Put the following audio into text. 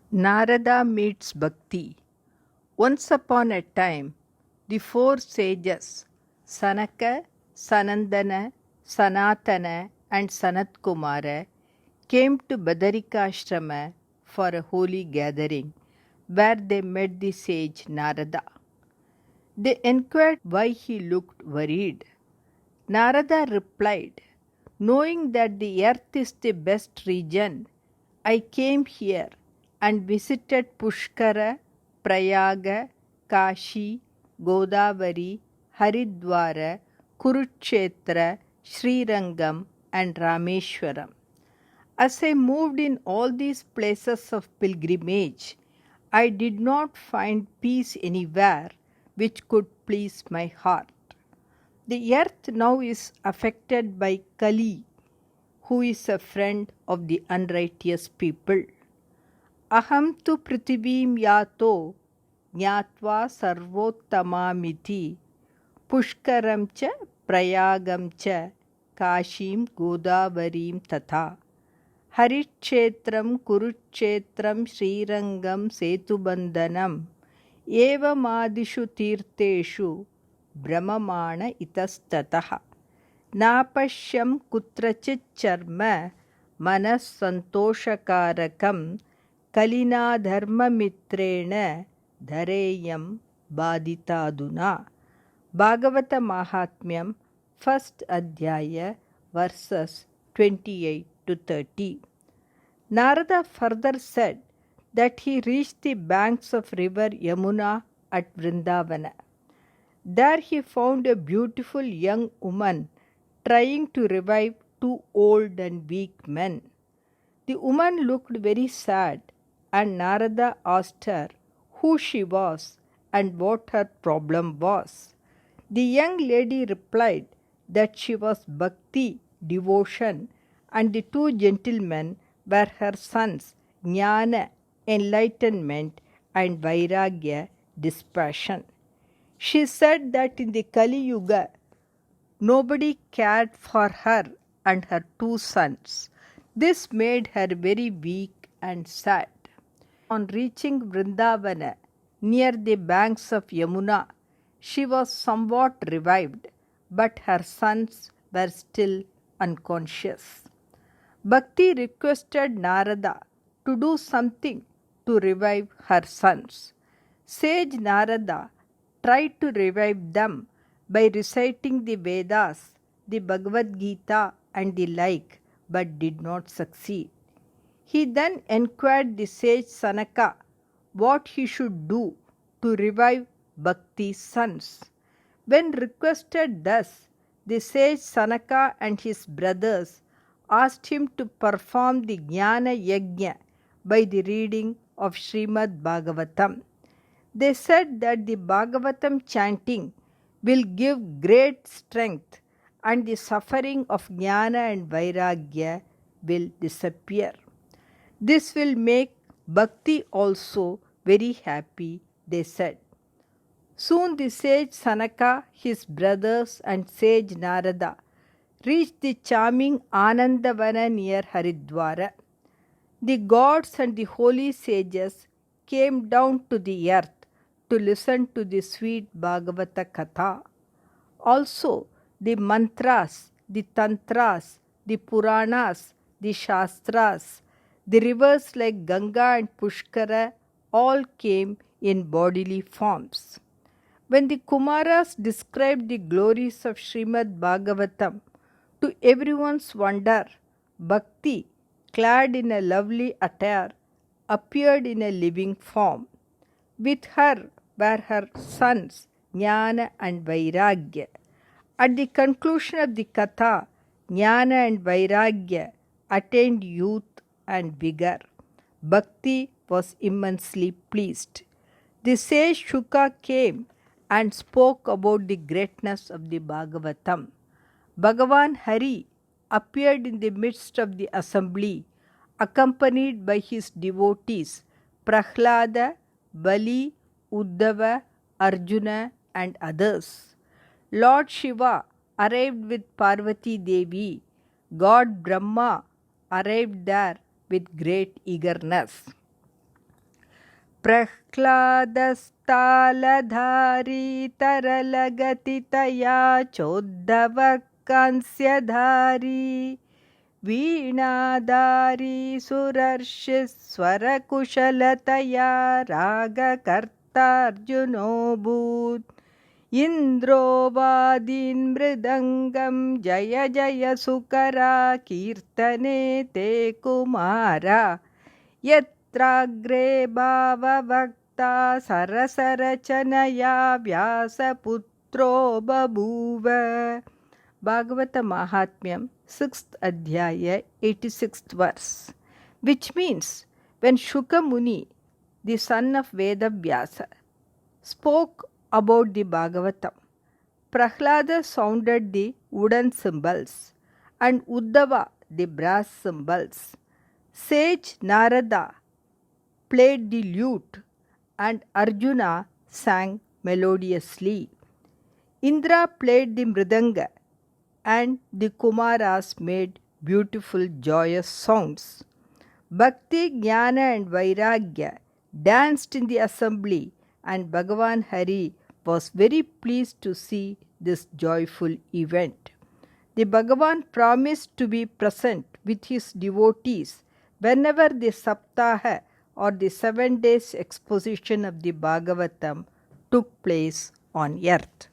Narada meets Bhakti. Once upon a time, the four sages, Sanaka, Sanandana, Sanatana, and Sanatkumara, came to Badarikashrama for a holy gathering, where they met the sage Narada. They inquired why he looked worried. Narada replied, "Knowing that the earth is the best region, I came here and visited Pushkara, Prayaga, Kashi, Godavari, Haridwara, Kurukshetra, Srirangam, and Rameshwaram. As I moved in all these places of pilgrimage, I did not find peace anywhere which could please my heart. The earth now is affected by Kali, who is a friend of the unrighteous people. Aham tu prithivim yato jnatva sarvottamamiti pushkaram cha prayagam cha kashim godavarim tatha harikshetram kurukshetram srirangam setubandhanam evamadishu tirteshu brahmamana itastataha napashyam kutrachit charma manas santoshakarakam kalina dharma mitrena dhareyam baditaduna. Bhagavata Mahatmyam, 1st Adhyaya, verses 28 to 30. Narada further said that he reached the banks of river Yamuna at Vrindavana. There he found a beautiful young woman trying to revive two old and weak men. The woman looked very sad, and Narada asked her who she was and what her problem was. The young lady replied that she was Bhakti, devotion, and the two gentlemen were her sons, Jnana, enlightenment, and Vairagya, dispassion. She said that in the Kali Yuga, nobody cared for her and her two sons. This made her very weak and sad. On reaching Vrindavana, near the banks of Yamuna, she was somewhat revived, but her sons were still unconscious. Bhakti requested Narada to do something to revive her sons. Sage Narada tried to revive them by reciting the Vedas, the Bhagavad Gita, and the like, but did not succeed. He then inquired the sage Sanaka what he should do to revive Bhakti's sons. When requested thus, the sage Sanaka and his brothers asked him to perform the Jnana Yajna by the reading of Shrimad Bhagavatam. They said that the Bhagavatam chanting will give great strength and the suffering of Jnana and Vairagya will disappear. This will make Bhakti also very happy, they said. Soon the sage Sanaka, his brothers, and sage Narada reached the charming Anandavana near Haridwara. The gods and the holy sages came down to the earth to listen to the sweet Bhagavata Katha. Also, the mantras, the tantras, the Puranas, the Shastras, the rivers like Ganga and Pushkara all came in bodily forms. When the Kumaras described the glories of Shrimad Bhagavatam, to everyone's wonder, Bhakti, clad in a lovely attire, appeared in a living form. With her were her sons, Jnana and Vairagya. At the conclusion of the Katha, Jnana and Vairagya attained youth and vigor. Bhakti was immensely pleased. The sage Shuka came and spoke about the greatness of the Bhagavatam. Bhagavan Hari appeared in the midst of the assembly, accompanied by his devotees Prahlada, Bali, Uddhava, Arjuna, and others. Lord Shiva arrived with Parvati Devi. God Brahma arrived there with great eagerness. प्रह्लादस्तालधारी तरलगतितया चोद्धवः कांस्यधारी वीणाधारी सुरर्षिस्वरकुशलतया रागकर्तार्जुनोऽभूत् इन्द्रो वादीन् मृदङ्गं जय जय सुकरा कीर्तने ते कुमारा यत्राग्रे भाववक्ता सरसरचनया व्यासपुत्रो बभूव. Bhagavata Mahatmyam, 6th Adhyaya, 86th verse, which means when Shuka Muni, the son of Vedavyasa, spoke about the Bhagavatam, Prahlada sounded the wooden cymbals and Uddhava the brass cymbals. Sage Narada played the lute and Arjuna sang melodiously. Indra played the mridanga and the Kumaras made beautiful joyous sounds. Bhakti, Jnana and Vairagya danced in the assembly, and Bhagavan Hari was very pleased to see this joyful event. The Bhagavan promised to be present with his devotees whenever the Saptaha or the 7 days exposition of the Bhagavatam took place on earth.